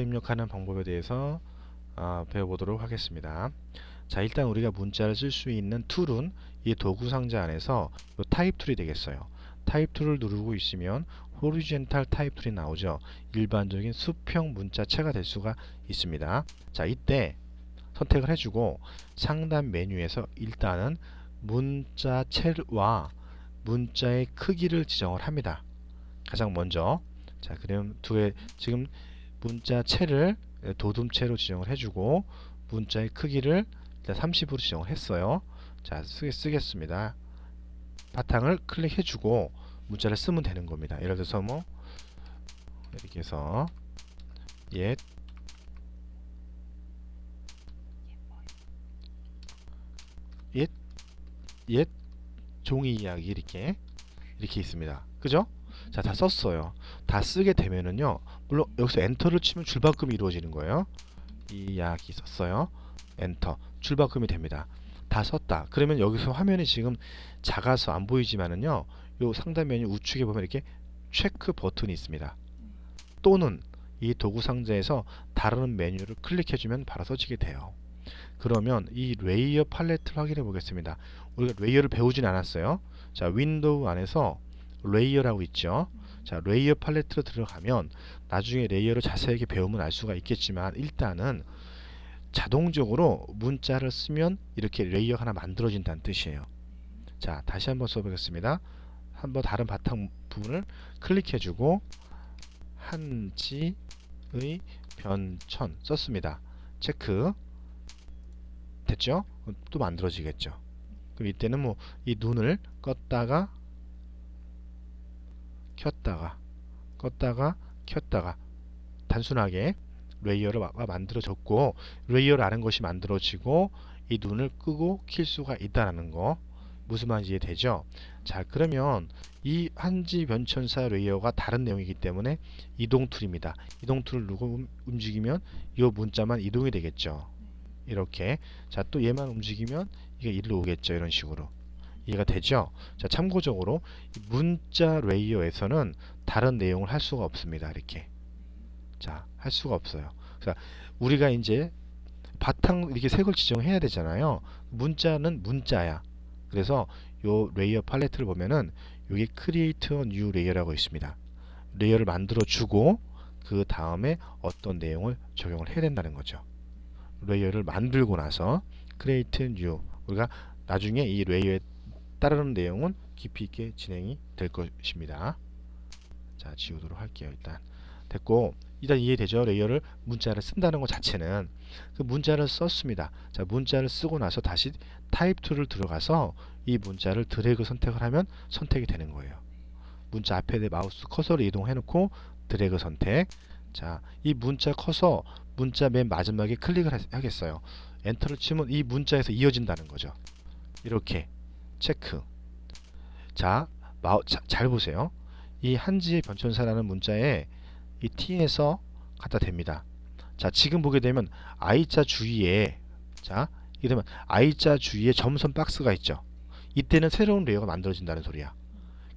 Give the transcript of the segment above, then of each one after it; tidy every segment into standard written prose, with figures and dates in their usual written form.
입력하는 방법에 대해서 배워보도록 하겠습니다. 자, 일단 우리가 문자를 쓸 수 있는 툴은 이 도구 상자 안에서 요 타입 툴이 되겠어요. 타입 툴을 누르고 있으면 호리젠탈 타입 툴이 나오죠. 일반적인 수평 문자체가 될 수가 있습니다. 자, 이때 선택을 해주고 상단 메뉴에서 일단은 문자체와 문자의 크기를 지정을 합니다. 가장 먼저. 자, 그럼 지금 문자체를 도둠체로 지정을 해주고 문자의 크기를 일단 30으로 지정을 했어요. 자, 쓰겠습니다. 바탕을 클릭해주고 문자를 쓰면 되는 겁니다. 예를 들어서 뭐 이렇게 해서 옛 종이 이야기 이렇게 있습니다. 그죠? 자, 다 썼어요. 다 쓰게 되면은요, 물론 여기서 엔터를 치면 줄바꿈이 이루어지는 거예요. 이야기 썼어요. 엔터. 줄바꿈이 됩니다. 다 썼다. 그러면 여기서 화면이 지금 작아서 안 보이지만은요, 요 상단 메뉴 우측에 보면 이렇게 체크 버튼이 있습니다. 또는 이 도구 상자에서 다른 메뉴를 클릭해주면 바로 써지게 돼요. 그러면 이 레이어 팔레트를 확인해 보겠습니다. 우리가 레이어를 배우진 않았어요. 자, 윈도우 안에서 레이어라고 있죠. 자, 레이어 팔레트로 들어가면 나중에 레이어를 자세하게 배우면 알 수가 있겠지만 일단은 자동적으로 문자를 쓰면 이렇게 레이어 하나 만들어진다는 뜻이에요. 자, 다시 한번 써보겠습니다. 한번 다른 바탕 부분을 클릭해주고 한지의 변천 썼습니다. 체크 됐죠? 또 만들어지겠죠. 그럼 이때는 뭐 이 눈을 껐다가 켰다가 단순하게 레이어를 만들어졌고 레이어라는 것이 만들어지고 이 눈을 끄고 킬 수가 있다는 거 무슨 말인지 이해되죠? 자, 그러면 이 한지 변천사 레이어가 다른 내용이기 때문에 이동 툴입니다. 이동 툴을 누르고 움직이면 이 문자만 이동이 되겠죠. 이렇게. 자, 또 얘만 움직이면 이게 일로 오겠죠. 이런 식으로. 이해가 되죠? 자, 참고적으로 문자 레이어에서는 다른 내용을 할 수가 없습니다. 이렇게. 자, 할 수가 없어요. 그래서 우리가 이제 바탕 이렇게 색을 지정해야 되잖아요. 문자는 문자야. 그래서 요 레이어 팔레트를 보면은 여기 Create a New Layer라고 있습니다. 레이어를 만들어 주고 그 다음에 어떤 내용을 적용을 해야 된다는 거죠. 레이어를 만들고 나서 Create New 우리가 나중에 이 레이어에 따르는 내용은 깊이 있게 진행이 될 것입니다. 자, 지우도록 할게요. 일단 됐고 일단 이해되죠? 레이어를 문자를 쓴다는 것 자체는 그 문자를 썼습니다. 자, 문자를 쓰고 나서 다시 타입 툴을 들어가서 이 문자를 드래그 선택을 하면 선택이 되는 거예요. 문자 앞에 내 마우스 커서를 이동해 놓고 드래그 선택. 자, 이 문자 커서 문자 맨 마지막에 클릭을 하겠어요. 엔터를 치면 이 문자에서 이어진다는 거죠. 이렇게 체크. 자, 잘 보세요. 이 한지의 변천사라는 문자에 이 T에서 갖다 댑니다. 자, 지금 보게 되면 I자 주위에 이러면 I자 주위에 점선 박스가 있죠. 이때는 새로운 레이어가 만들어진다는 소리야.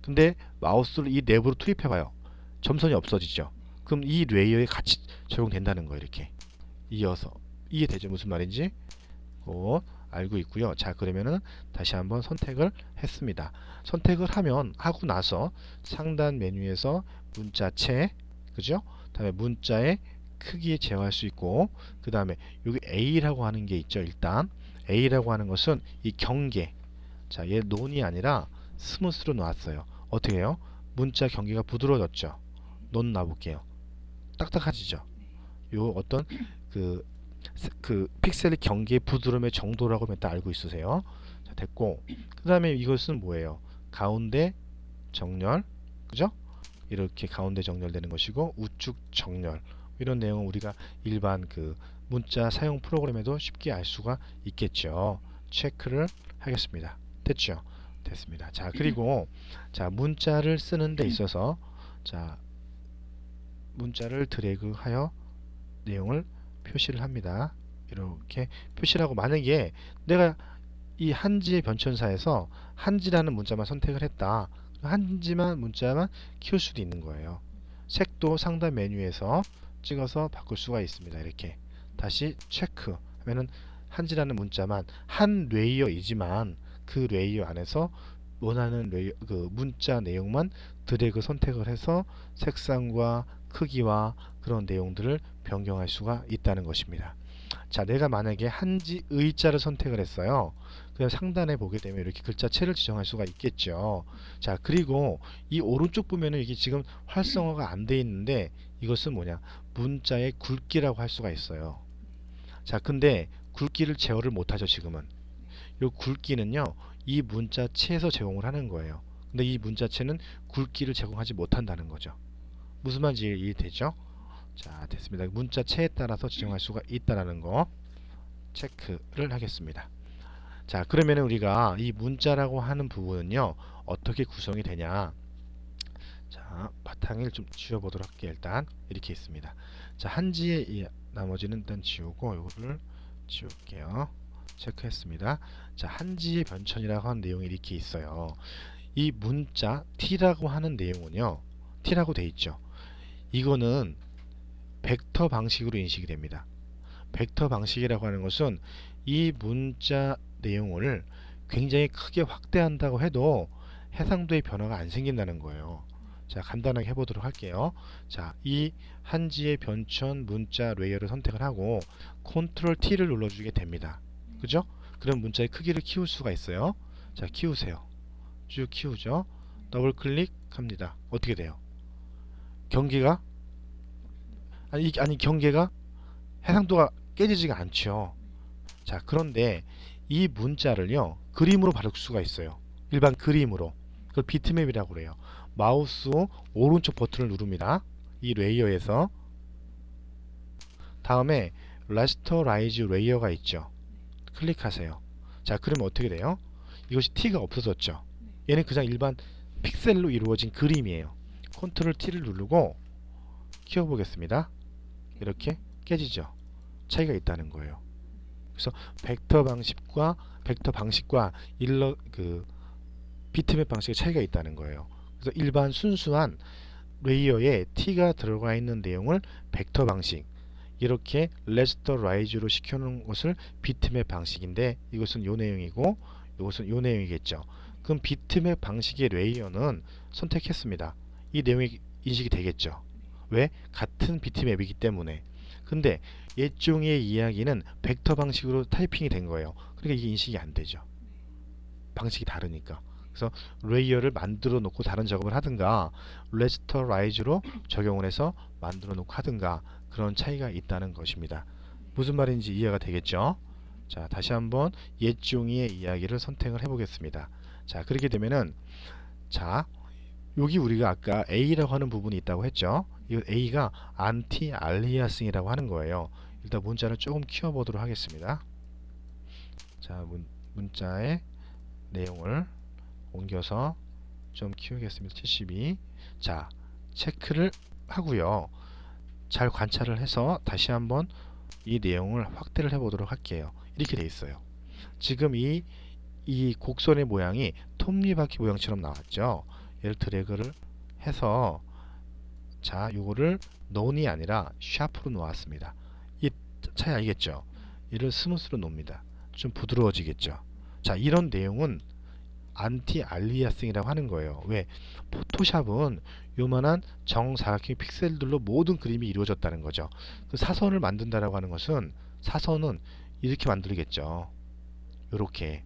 근데 마우스를 이 내부로 투입해봐요. 점선이 없어지죠. 그럼 이 레이어에 같이 적용된다는 거예요. 이렇게 이어서. 이해되죠? 무슨 말인지? 알고 있고요. 자, 그러면은 다시 한번 선택을 했습니다. 선택을 하고 나서 상단 메뉴에서 문자체, 그죠? 다음에 문자의 크기 제어할 수 있고, 그 다음에 여기 A라고 하는 게 있죠. 일단 A라고 하는 것은 이 경계. 자, 얘 논이 아니라 스무스로 놨어요. 어떻게 해요? 문자 경계가 부드러워졌죠. 논 놔볼게요. 딱딱하지죠. 요 어떤 그 픽셀의 경계의 부드러움의 정도라고 일단 알고 있으세요. 자, 됐고 그 다음에 이것은 뭐예요? 가운데 정렬, 그죠? 이렇게 가운데 정렬되는 것이고 우측 정렬, 이런 내용은 우리가 일반 그 문자 사용 프로그램에도 쉽게 알 수가 있겠죠. 체크를 하겠습니다. 됐죠? 됐습니다. 자, 그리고 자, 문자를 쓰는 데 있어서 자, 문자를 드래그하여 내용을 표시를 합니다. 이렇게 표시를 하고, 만약에 내가 이 한지의 변천사에서 한지라는 문자만 선택을 했다. 한지만 문자만 키울 수도 있는 거예요. 색도 상단 메뉴에서 찍어서 바꿀 수가 있습니다. 이렇게 다시 체크 하면은 한지라는 문자만 한 레이어이지만 그 레이어 안에서 원하는 레이어, 그 문자 내용만 드래그 선택을 해서 색상과 크기와 그런 내용들을 변경할 수가 있다는 것입니다. 자, 내가 만약에 한지 의자를 선택을 했어요. 그럼 상단에 보게 되면 이렇게 글자체를 지정할 수가 있겠죠. 자, 그리고 이 오른쪽 보면은 이게 지금 활성화가 안 돼 있는데 이것은 뭐냐? 문자의 굵기라고 할 수가 있어요. 자, 근데 굵기를 제어를 못하죠, 지금은. 이 굵기는요, 이 문자체에서 제공을 하는 거예요. 근데 이 문자체는 굵기를 제공하지 못한다는 거죠. 무슨 말인지 이해되죠? 자, 됐습니다. 문자체에 따라서 지정할 수가 있다는 거 체크를 하겠습니다. 자, 그러면 우리가 이 문자라고 하는 부분은요, 어떻게 구성이 되냐? 자, 바탕을 좀 지워보도록 할게요. 일단 이렇게 있습니다. 자, 한지의 이 나머지는 일단 지우고 이거를 지울게요. 체크했습니다. 자, 한지의 변천이라고 하는 내용이 이렇게 있어요. 이 문자 T라고 하는 내용은요, T라고 돼 있죠. 이거는 벡터 방식으로 인식이 됩니다. 벡터 방식이라고 하는 것은 이 문자 내용을 굉장히 크게 확대한다고 해도 해상도의 변화가 안 생긴다는 거예요. 자, 간단하게 해보도록 할게요. 자, 이 한지의 변천 문자 레이어를 선택을 하고 컨트롤 T를 눌러주게 됩니다. 그죠? 그럼 문자의 크기를 키울 수가 있어요. 자, 키우세요. 쭉 키우죠. 더블 클릭합니다. 어떻게 돼요? 경계가 아니 경계가 해상도가 깨지지가 않죠. 자, 그런데 이 문자를요, 그림으로 바꿀 수가 있어요. 일반 그림으로. 그걸 비트맵이라고 그래요. 마우스 오른쪽 버튼을 누릅니다. 이 레이어에서 다음에 라스터라이즈 레이어가 있죠. 클릭하세요. 자, 그러면 어떻게 돼요? 이것이 T가 없어졌죠. 얘는 그냥 일반 픽셀로 이루어진 그림이에요. 컨트롤 T를 누르고 키워보겠습니다. 이렇게 깨지죠. 차이가 있다는 거예요. 그래서 벡터 방식과 비트맵 방식의 차이가 있다는 거예요. 그래서 일반 순수한 레이어에 T가 들어가 있는 내용을 벡터 방식, 이렇게 레스터라이즈로 시켜놓은 것을 비트맵 방식인데, 이것은 요 내용이고 이것은 요 내용이겠죠. 그럼 비트맵 방식의 레이어는 선택했습니다. 이 내용이 인식이 되겠죠. 왜? 같은 비트맵이기 때문에. 근데 옛종의 이야기는 벡터 방식으로 타이핑이 된 거예요. 그러니까 이게 인식이 안 되죠. 방식이 다르니까. 그래서 레이어를 만들어 놓고 다른 작업을 하든가 레스터라이즈로 적용을 해서 만들어 놓고 하든가 그런 차이가 있다는 것입니다. 무슨 말인지 이해가 되겠죠? 자, 다시 한번 옛종이의 이야기를 선택을 해 보겠습니다. 자, 그렇게 되면은, 자, 여기 우리가 아까 A라고 하는 부분이 있다고 했죠. 이 A가 안티 알리아싱이라고 하는 거예요. 일단 문자를 조금 키워보도록 하겠습니다. 자, 문자의 내용을 옮겨서 좀 키우겠습니다. 72. 자, 체크를 하고요. 잘 관찰을 해서 다시 한번 이 내용을 확대를 해보도록 할게요. 이렇게 돼 있어요. 지금 이 곡선의 모양이 톱니바퀴 모양처럼 나왔죠. 얘를 드래그를 해서, 자, 요거를 논이 아니라 샤프로 놓았습니다. 이 차이 알겠죠? 얘를 스무스로 놓습니다. 좀 부드러워지겠죠. 자, 이런 내용은 안티 알리아싱이라고 하는 거예요. 왜? 포토샵은 요만한 정사각형 픽셀들로 모든 그림이 이루어졌다는 거죠. 그 사선을 만든다라고 하는 것은, 사선은 이렇게 만들겠죠. 요렇게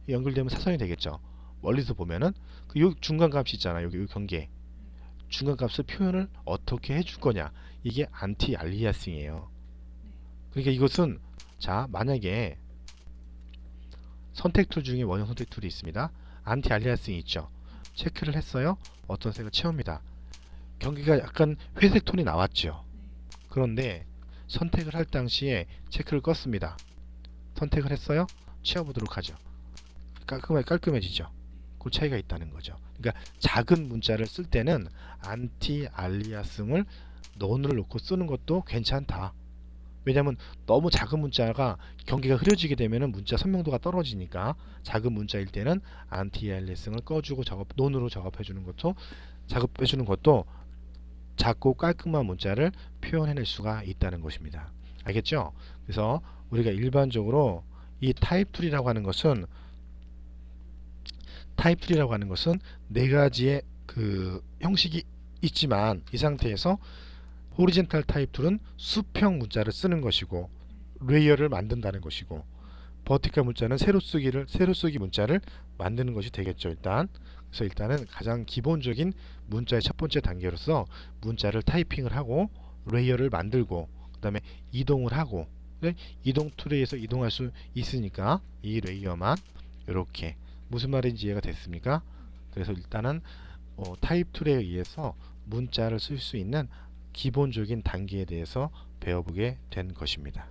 연결되면 사선이 되겠죠. 멀리서 보면은 요 중간 값이 있잖아요. 여기 요 경계 중간 값을 표현을 어떻게 해줄 거냐, 이게 안티 알리아싱이에요. 그러니까 이것은, 자, 만약에 선택 툴 중에 원형 선택 툴이 있습니다. 안티 알리아싱이 있죠. 체크를 했어요. 어떤 색을 채웁니다. 경계가 약간 회색 톤이 나왔죠. 그런데 선택을 할 당시에 체크를 껐습니다. 선택을 했어요. 채워보도록 하죠. 깔끔해지죠. 그 차이가 있다는 거죠. 그러니까 작은 문자를 쓸 때는 안티 알리아싱을 논을 놓고 쓰는 것도 괜찮다. 왜냐하면 너무 작은 문자가 경계가 흐려지게 되면 문자 선명도가 떨어지니까, 작은 문자일 때는 안티 알리아싱을 꺼주고 논으로 작업해주는 것도 작고 깔끔한 문자를 표현해낼 수가 있다는 것입니다. 알겠죠? 그래서 우리가 일반적으로 이 타입3라고 하는 것은 네 가지의 그 형식이 있지만 이 상태에서 호리젠탈 타입2는 수평 문자를 쓰는 것이고 레이어를 만든다는 것이고 버티컬 문자는 세로 쓰기 문자를 만드는 것이 되겠죠. 그래서 일단은 가장 기본적인 문자의 첫 번째 단계로서 문자를 타이핑을 하고 레이어를 만들고 그 다음에 이동을 하고 이동 트레이에서 이동할 수 있으니까 이 레이어만 이렇게 무슨 말인지 이해가 됐습니까? 그래서 일단은 타입 툴에 의해서 문자를 쓸 수 있는 기본적인 단계에 대해서 배워보게 된 것입니다.